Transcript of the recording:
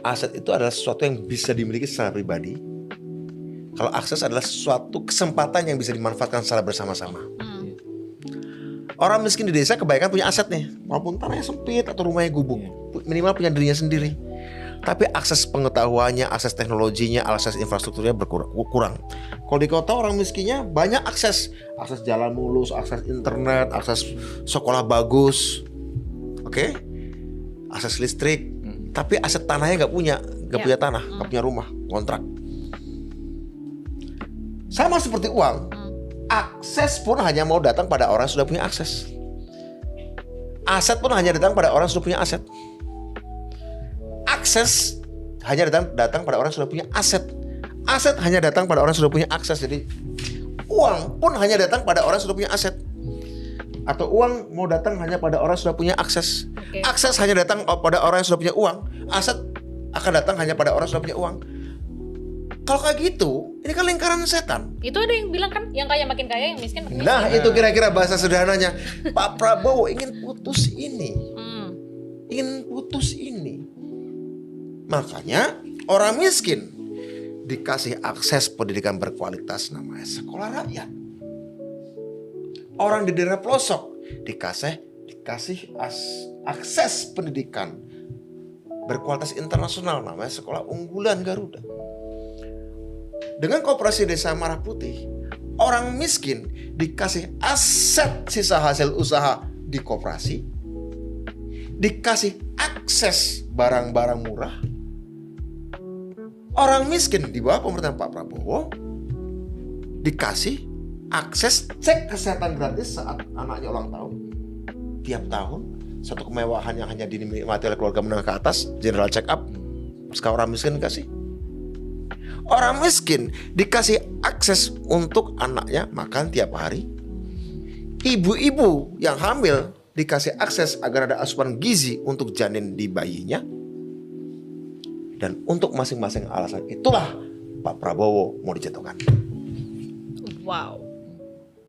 aset itu adalah sesuatu yang bisa dimiliki secara pribadi. Kalau akses adalah sesuatu kesempatan yang bisa dimanfaatkan secara bersama-sama. Orang miskin di desa kebanyakan punya aset nih, walaupun tanahnya sempit atau rumahnya gubuk, minimal punya dirinya sendiri. Tapi akses pengetahuannya, akses teknologinya, akses infrastrukturnya kurang. Kalau di kota orang miskinnya banyak akses jalan mulus, akses internet, akses sekolah bagus, akses listrik. Tapi aset tanahnya nggak punya tanah, nggak punya rumah, kontrak. Sama seperti uang, akses pun hanya mau datang pada orang yang sudah punya akses. Aset pun hanya datang pada orang yang sudah punya aset. Akses hanya datang pada orang yang sudah punya aset. Aset hanya datang pada orang yang sudah punya akses. Jadi uang pun hanya datang pada orang yang sudah punya aset. Atau uang mau datang hanya pada orang yang sudah punya akses. Akses hanya datang pada orang yang sudah punya uang. Aset akan datang hanya pada orang yang sudah punya uang. Kalau kayak gitu, ini kan lingkaran setan. Itu ada yang bilang kan, yang kaya makin kaya, yang miskin makin miskin. Nah, itu kira-kira bahasa sederhananya. Pak Prabowo ingin putus ini. Ingin putus ini. Makanya orang miskin dikasih akses pendidikan berkualitas, namanya sekolah rakyat. Orang di daerah pelosok dikasih akses pendidikan berkualitas internasional, namanya sekolah unggulan Garuda. Dengan Koperasi Desa Merah Putih, orang miskin dikasih aset sisa hasil usaha di koperasi, dikasih akses barang-barang murah. Orang miskin di bawah pemerintahan Pak Prabowo dikasih akses cek kesehatan gratis saat anaknya ulang tahun. Tiap tahun, satu kemewahan yang hanya dinikmati oleh keluarga menengah ke atas, general check up. Sekarang orang miskin dikasih. Orang miskin dikasih akses untuk anaknya makan tiap hari. Ibu-ibu yang hamil dikasih akses agar ada asupan gizi untuk janin di bayinya. Dan untuk masing-masing alasan itulah Pak Prabowo mau dijatuhkan. Wow.